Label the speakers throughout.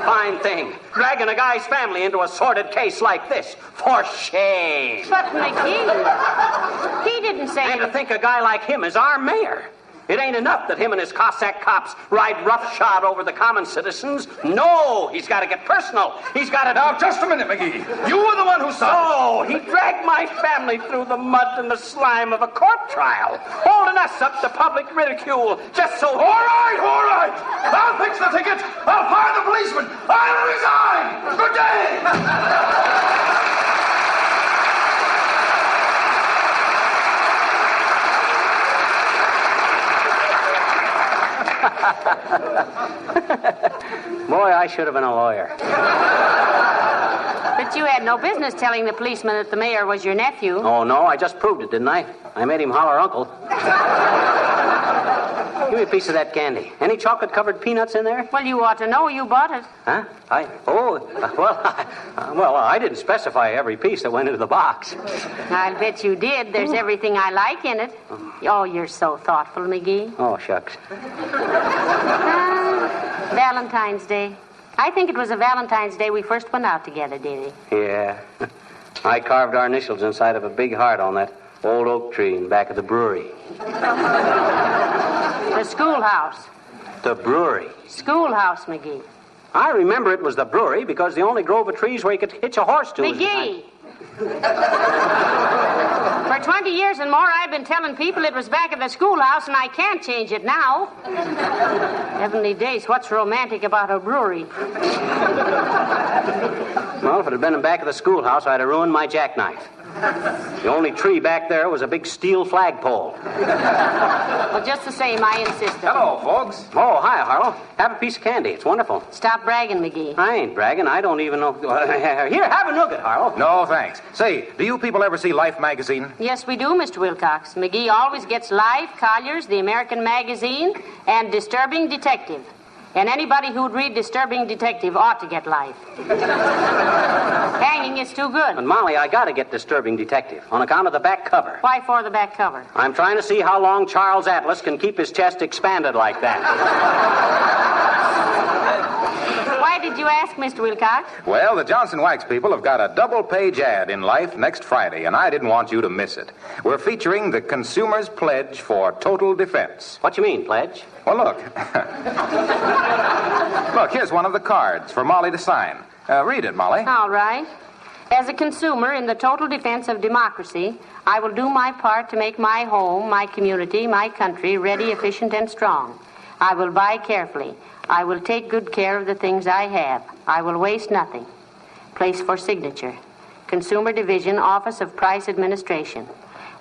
Speaker 1: fine thing. Dragging a guy's family into a sordid case like this. For shame.
Speaker 2: But, McGee, he didn't say...
Speaker 1: And to think a guy like him is our mayor. It ain't enough that him and his Cossack cops ride roughshod over the common citizens. No, he's got to get personal. He's got to...
Speaker 3: Now, just a minute, McGee. You were the one who saw
Speaker 1: Oh, he dragged my family through the mud and the slime of a court trial, holding us up to public ridicule, just so...
Speaker 3: All right. I'll fix the ticket. I'll fire the policeman. I'll resign. Good day.
Speaker 1: Boy, I should have been a lawyer.
Speaker 2: But you had no business telling the policeman that the mayor was your nephew.
Speaker 1: Oh, no, I just proved it, didn't I? I made him holler uncle. Give me a piece of that candy. Any chocolate-covered peanuts in there?
Speaker 2: Well, you ought to know. You bought it.
Speaker 1: Huh? I didn't specify every piece that went into the box.
Speaker 2: I'll bet you did. There's everything I like in it. Oh, you're so thoughtful, McGee.
Speaker 1: Oh, shucks.
Speaker 2: Valentine's Day. I think it was a Valentine's Day we first went out together, did he?
Speaker 1: Yeah. I carved our initials inside of a big heart on that old oak tree in back of the brewery.
Speaker 2: The schoolhouse.
Speaker 1: The brewery.
Speaker 2: Schoolhouse, McGee.
Speaker 1: I remember it was the brewery because the only grove of trees where you could hitch a horse to...
Speaker 2: McGee! For 20 years and more, I've been telling people it was back at the schoolhouse, and I can't change it now. Heavenly days, what's romantic about a brewery?
Speaker 1: Well, if it had been in back of the schoolhouse, I'd have ruined my jackknife. The only tree back there was a big steel flagpole.
Speaker 2: Well, just the same, I insisted.
Speaker 3: Hello, folks.
Speaker 1: Oh, hi, Harlow. Have a piece of candy. It's wonderful.
Speaker 2: Stop bragging, McGee.
Speaker 1: I ain't bragging. I don't even know... Here, have a nugget, Harlow.
Speaker 3: No, thanks. Say, do you people ever see Life magazine?
Speaker 2: Yes, we do, Mr. Wilcox. McGee always gets Life, Collier's, the American Magazine, and Disturbing Detective. And anybody who'd read Disturbing Detective ought to get Life. Hanging is too good.
Speaker 1: But, Molly, I gotta get Disturbing Detective on account of the back cover.
Speaker 2: Why for the back cover?
Speaker 1: I'm trying to see how long Charles Atlas can keep his chest expanded like that.
Speaker 2: Why did you ask, Mr. Wilcox?
Speaker 3: Well, the Johnson Wax people have got a double-page ad in Life next Friday, and I didn't want you to miss it. We're featuring the Consumer's Pledge for Total Defense.
Speaker 1: What you mean, pledge?
Speaker 3: Well, look. Look, here's one of the cards for Molly to sign. Read it, Molly.
Speaker 2: All right. As a consumer in the total defense of democracy, I will do my part to make my home, my community, my country ready, efficient, and strong. I will buy carefully. I will take good care of the things I have. I will waste nothing. Place for signature. Consumer Division, Office of Price Administration.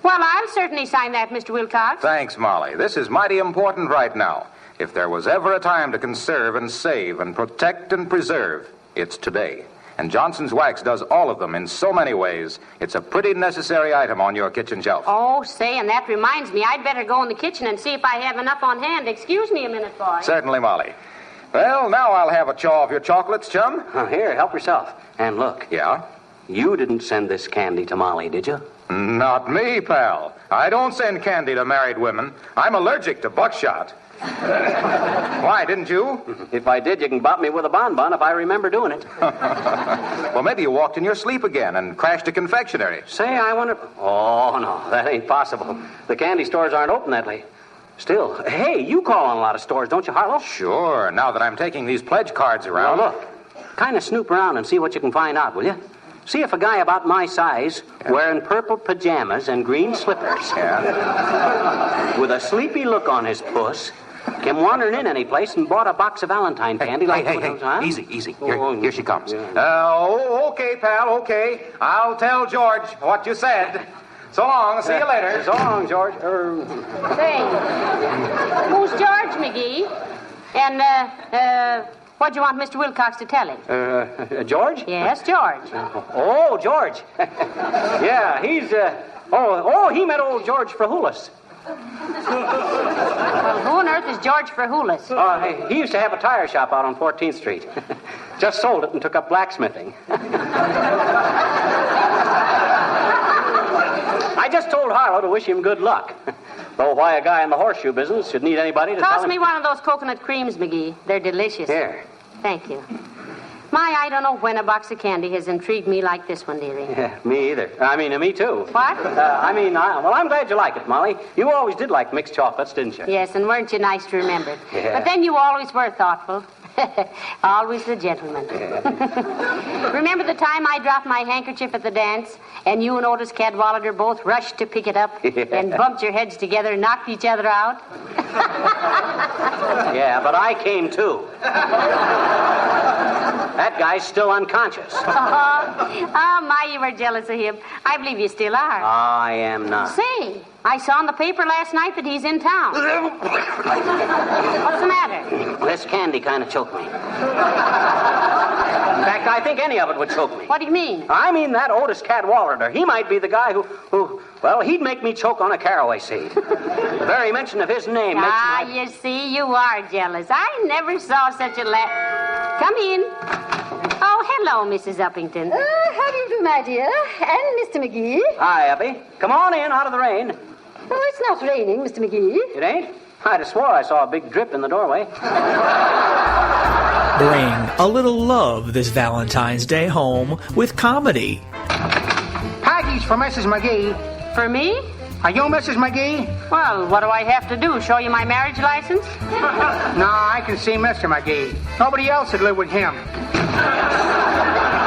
Speaker 2: Well, I'll certainly sign that, Mr. Wilcox.
Speaker 3: Thanks, Molly. This is mighty important right now. If there was ever a time to conserve and save and protect and preserve, it's today. And Johnson's Wax does all of them in so many ways. It's a pretty necessary item on your kitchen shelf.
Speaker 2: Oh, say, and that reminds me, I'd better go in the kitchen and see if I have enough on hand. Excuse me a minute, boy.
Speaker 3: Certainly, Molly. Well, now I'll have a chaw of your chocolates, chum.
Speaker 1: Here, help yourself. And look.
Speaker 3: Yeah?
Speaker 1: You didn't send this candy to Molly, did you?
Speaker 3: Not me, pal. I don't send candy to married women. I'm allergic to buckshot. Why, didn't you?
Speaker 1: If I did, you can bop me with a bonbon if I remember doing it.
Speaker 3: Well, maybe you walked in your sleep again and crashed a confectionery.
Speaker 1: Say, I wonder... Oh, no, that ain't possible. The candy stores aren't open that late. Still, hey, you call on a lot of stores, don't you, Harlow?
Speaker 3: Sure, now that I'm taking these pledge cards around.
Speaker 1: Well, look, kind of snoop around and see what you can find out, will you? See if a guy about my size, wearing purple pajamas and green slippers, with a sleepy look on his puss, came wandering in any place and bought a box of Valentine candy.
Speaker 3: Hey,
Speaker 1: huh?
Speaker 3: Easy. Here she comes.
Speaker 1: Yeah.
Speaker 3: Okay, pal, okay. I'll tell George what you said. So long. See you later.
Speaker 1: So long, George.
Speaker 2: Say, who's George, McGee? And, what do you want Mr. Wilcox to tell him?
Speaker 1: George?
Speaker 2: Yes, George.
Speaker 1: Oh, George. Yeah, he's, he met old George Frahulis.
Speaker 2: Well, who on earth is George Frahulis?
Speaker 1: He used to have a tire shop out on 14th Street. Just sold it and took up blacksmithing. I just told Harlow to wish him good luck. Though why a guy in the horseshoe business should need anybody to tell him...
Speaker 2: Toss me one of those coconut creams, McGee. They're delicious.
Speaker 1: Here.
Speaker 2: Thank you. I don't know when a box of candy has intrigued me like this one, dearie.
Speaker 1: Yeah, me either. Me too.
Speaker 2: What?
Speaker 1: I'm glad you like it, Molly. You always did like mixed chocolates, didn't you?
Speaker 2: Yes, and weren't you nice to remember it?
Speaker 1: Yeah.
Speaker 2: But then you always were thoughtful. Always the gentleman.
Speaker 1: Yeah.
Speaker 2: Remember the time I dropped my handkerchief at the dance, and you and Otis Cadwallader both rushed to pick it up and bumped your heads together and knocked each other out?
Speaker 1: Yeah, but I came too. That guy's still unconscious.
Speaker 2: My, you were jealous of him. I believe you still are.
Speaker 1: I am not.
Speaker 2: Say, I saw in the paper last night that he's in town. What's the matter?
Speaker 1: This candy kind of choked me. In fact, I think any of it would choke me.
Speaker 2: What do you mean?
Speaker 1: I mean that Otis Cadwallader. He might be the guy who he'd make me choke on a caraway seed. The very mention of his name makes
Speaker 2: you see, you are jealous. I never saw such a Come in. Oh, hello, Mrs. Uppington.
Speaker 4: How do you do, my dear? And Mr. McGee.
Speaker 1: Hi, Uppy. Come on in, out of the rain.
Speaker 4: Oh, it's not raining, Mr. McGee.
Speaker 1: It ain't? I'd have swore I saw a big drip in the doorway.
Speaker 5: Bring a little love this Valentine's Day home with comedy.
Speaker 6: Package for Mrs. McGee.
Speaker 2: For me?
Speaker 6: Are you Mrs. McGee?
Speaker 2: Well, what do I have to do? Show you my marriage license?
Speaker 6: No, I can see Mr. McGee. Nobody else would live with him.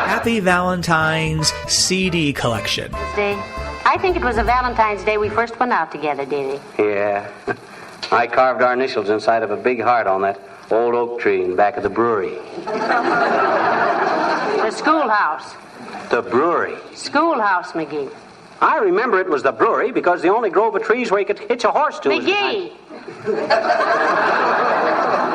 Speaker 5: Happy Valentine's CD collection.
Speaker 2: Day. I think it was a Valentine's Day we first went out together, dearie.
Speaker 1: Yeah. I carved our initials inside of a big heart on that old oak tree in back of the brewery.
Speaker 2: The schoolhouse.
Speaker 1: The brewery.
Speaker 2: Schoolhouse, McGee.
Speaker 1: I remember it was the brewery because the only grove of trees where you could hitch a horse to.
Speaker 2: McGee!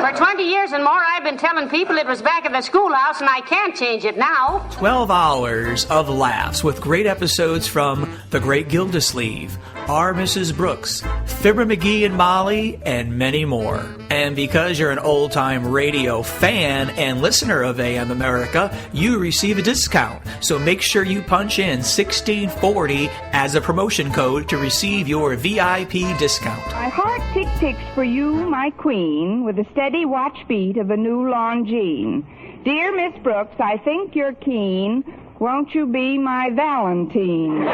Speaker 2: For 20 years and more, I've been telling people it was back at the schoolhouse, and I can't change it now.
Speaker 5: 12 hours of laughs with great episodes from The Great Gildersleeve, Our Mrs. Brooks, Fibber, McGee and Molly, and many more. And because you're an old-time radio fan and listener of AM America, you receive a discount. So make sure you punch in 1640 as a promotion code to receive your VIP discount.
Speaker 7: My heart tick-ticks for you, my queen, with the steady watch beat of a new Longines. Dear Miss Brooks, I think you're keen. Won't you be my Valentine?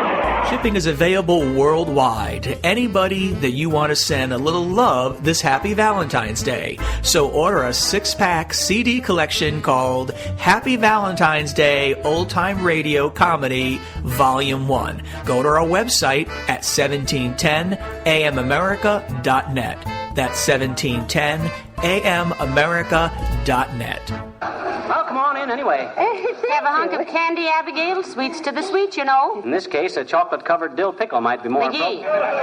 Speaker 5: Shipping is available worldwide to anybody that you want to send a little love this happy Valentine's Day. So order a 6-pack CD collection called Happy Valentine's Day Old Time Radio Comedy Volume 1. Go to our website at 1710amamerica.net. That's 1710amamerica.net.
Speaker 1: Well, come on in anyway.
Speaker 2: Have a hunk of candy, Abigail? Sweets to the sweet, you know.
Speaker 1: In this case, a chocolate-covered dill pickle might be more
Speaker 2: McGee.
Speaker 1: appropriate.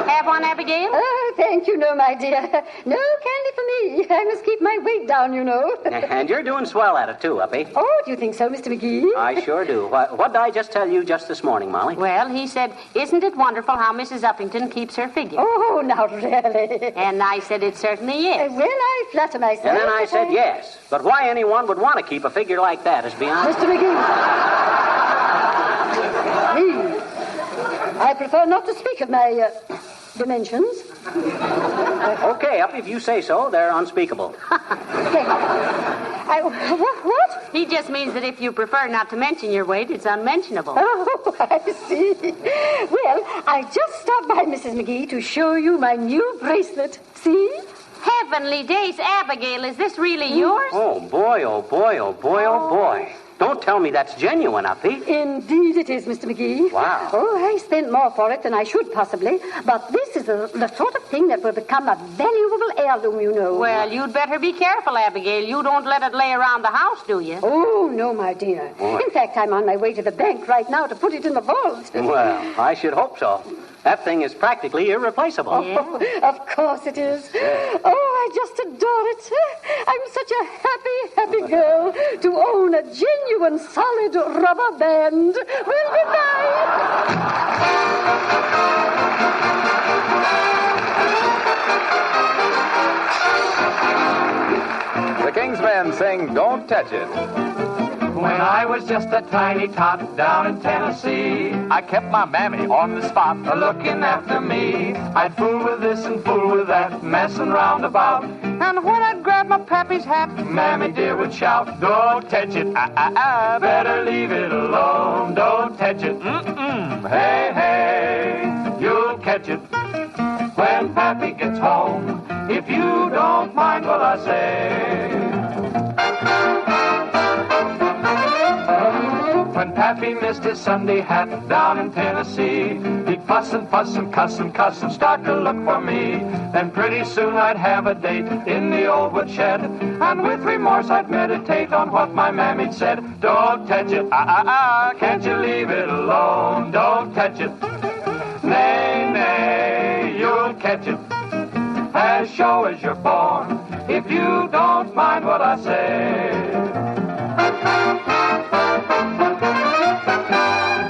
Speaker 2: Have one, Abigail?
Speaker 4: Oh, thank you, no, my dear. No candy for me. I must keep my weight down, you know.
Speaker 1: And you're doing swell at it, too, Uppy.
Speaker 4: Oh, do you think so, Mr. McGee?
Speaker 1: I sure do. What did I just tell you just this morning, Molly?
Speaker 2: Well, he said, isn't it wonderful how Mrs. Uppington keeps her figure?
Speaker 4: Oh, now, really?
Speaker 2: And I said, it certainly is.
Speaker 4: Well, I flatter myself.
Speaker 1: And then I said yes. But why anyone would want to keep a figure like that is beyond...
Speaker 4: Mr. McGee. Please. I prefer not to speak of my dimensions.
Speaker 1: Okay, Uppy, if you say so, they're unspeakable.
Speaker 4: What?
Speaker 2: He just means that if you prefer not to mention your weight, it's unmentionable.
Speaker 4: Oh, I see. Well, I just stopped by, Mrs. McGee, to show you my new bracelet. See?
Speaker 2: Heavenly days, Abigail, is this really yours?
Speaker 1: Oh, boy, oh, boy, oh, boy, oh, boy. Don't tell me that's genuine, Uppy.
Speaker 4: Indeed it is, Mr. McGee.
Speaker 1: Wow.
Speaker 4: Oh, I spent more for it than I should possibly. But this is the sort of thing that will become a valuable heirloom, you know.
Speaker 2: Well, you'd better be careful, Abigail. You don't let it lay around the house, do you?
Speaker 4: Oh, no, my dear.
Speaker 1: Boy.
Speaker 4: In fact, I'm on my way to the bank right now to put it in the vault.
Speaker 1: Well, I should hope so. That thing is practically irreplaceable.
Speaker 2: Yeah.
Speaker 4: Oh, of course it is. Oh, I just adore it. I'm such a happy, happy girl to own a genuine solid rubber band. Well, good night.
Speaker 3: The King's Men sing Don't Touch It.
Speaker 8: When I was just a tiny tot down in Tennessee, I kept my mammy on the spot, looking after me. I'd fool with this and fool with that, messing round about. And when I'd grab my pappy's hat, Mammy dear would shout, don't touch it, better leave it alone. Don't touch it, hey, hey, you'll catch it when Pappy gets home, if you don't mind what I say. When Pappy missed his Sunday hat down in Tennessee, he'd fuss and cuss and start to look for me. Then pretty soon I'd have a date in the old woodshed, and with remorse I'd meditate on what my mammy'd said. Don't touch it, can't you leave it alone? Don't touch it, nay, nay, you'll catch it, as sure as you're born, if you don't mind what I say.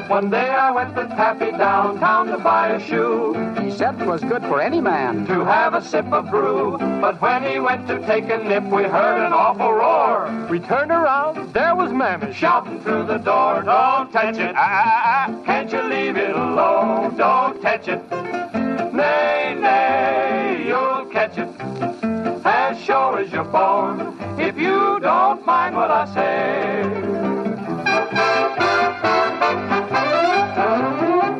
Speaker 8: One day I went with Pappy downtown to buy a shoe. He said 'twas good for any man to have a sip of brew. But when he went to take a nip, we heard an awful roar. We turned around, there was Mammy shouting through the door. Don't touch it, can't you leave it alone? Don't touch it, nay, nay, you'll catch it, as sure as you're born, if you don't mind what I say.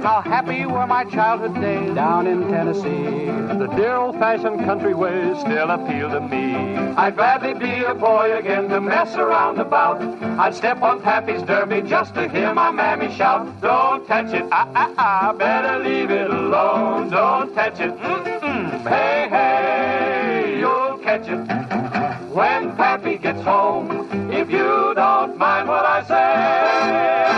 Speaker 8: How happy were my childhood days down in Tennessee. The dear old-fashioned country ways still appeal to me. I'd gladly be a boy again to mess around about. I'd step on Pappy's derby just to hear my mammy shout. Don't touch it, better leave it alone. Don't touch it, hey, hey, you'll catch it when Pappy gets home, if you don't mind what I say.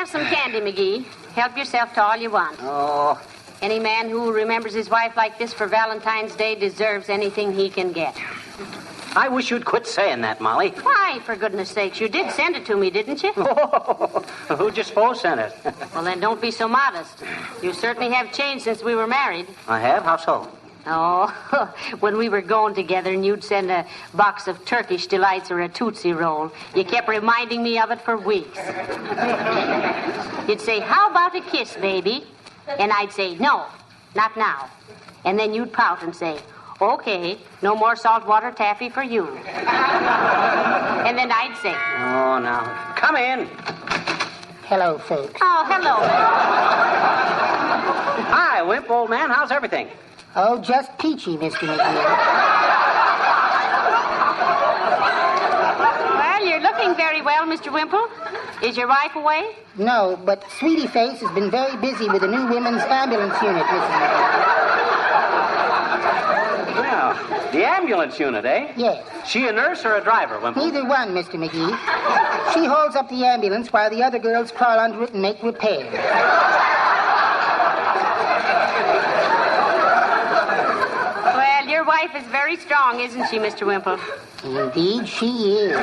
Speaker 2: Have some candy, McGee. Help yourself to all you want.
Speaker 1: Oh.
Speaker 2: Any man who remembers his wife like this for Valentine's Day deserves anything he can get.
Speaker 1: I wish you'd quit saying that, Molly.
Speaker 2: Why, for goodness sakes, you did send it to me, didn't you?
Speaker 1: Who'd you suppose sent it?
Speaker 2: Well, then don't be so modest. You certainly have changed since we were married.
Speaker 1: I have? How so?
Speaker 2: Oh, when we were going together and you'd send a box of Turkish Delights or a Tootsie Roll, you kept reminding me of it for weeks. You'd say, how about a kiss, baby? And I'd say, no, not now. And then you'd pout and say, okay, no more saltwater taffy for you. And then I'd say,
Speaker 1: oh, now, come in.
Speaker 9: Hello, folks.
Speaker 2: Oh, hello.
Speaker 1: Hi, Wimp, old man. How's everything?
Speaker 9: Oh, just peachy, Mr. McGee.
Speaker 2: Well, you're looking very well, Mr. Wimple. Is your wife away?
Speaker 9: No, but Sweetie Face has been very busy with the new women's ambulance unit, Mr. McGee.
Speaker 1: Well, the ambulance unit, eh?
Speaker 9: Yes.
Speaker 1: She a nurse or a driver, Wimple?
Speaker 9: Neither one, Mr. McGee. She holds up the ambulance while the other girls crawl under it and make repairs.
Speaker 2: Well, your wife is very strong, isn't she, Mr. Wimple?
Speaker 9: Indeed, she is.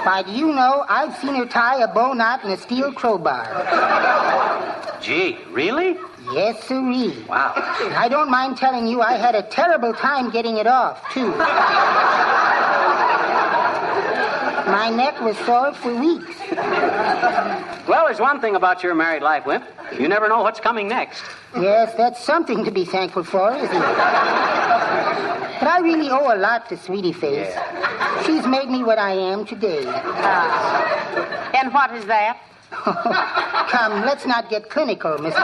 Speaker 9: Why, do you know, I've seen her tie a bow knot in a steel crowbar.
Speaker 1: Gee, really?
Speaker 9: Yes, sirree.
Speaker 1: Wow.
Speaker 9: I don't mind telling you I had a terrible time getting it off, too. My neck was sore for weeks.
Speaker 1: Well, there's one thing about your married life, Wimp. You never know what's coming next.
Speaker 9: Yes, that's something to be thankful for, isn't it? But I really owe a lot to Sweetie Face. Yeah. She's made me what I am today.
Speaker 2: And what is that?
Speaker 9: Come, let's not get clinical, Mr.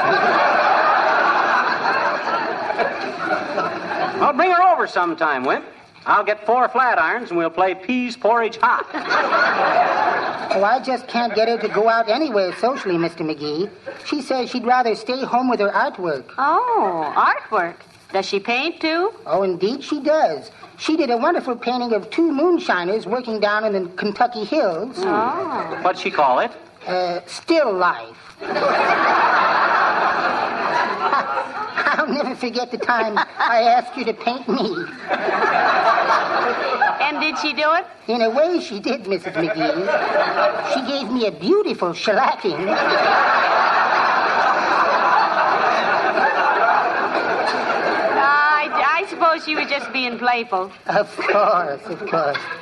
Speaker 1: Well, bring her over sometime, Wimp. I'll get 4 flat irons and we'll play peas porridge hot.
Speaker 9: Oh, I just can't get her to go out anywhere socially, Mr. McGee. She says she'd rather stay home with her artwork.
Speaker 2: Oh, artwork. Does she paint, too?
Speaker 9: Oh, indeed she does. She did a wonderful painting of 2 moonshiners working down in the Kentucky hills.
Speaker 2: Oh.
Speaker 1: What'd she call it?
Speaker 9: Still Life. I'll never forget the time I asked you to paint me.
Speaker 2: And did she do it?
Speaker 9: In a way, she did, Mrs. McGee. She gave me a beautiful shellacking.
Speaker 2: I suppose she was just being playful.
Speaker 9: Of course, of course.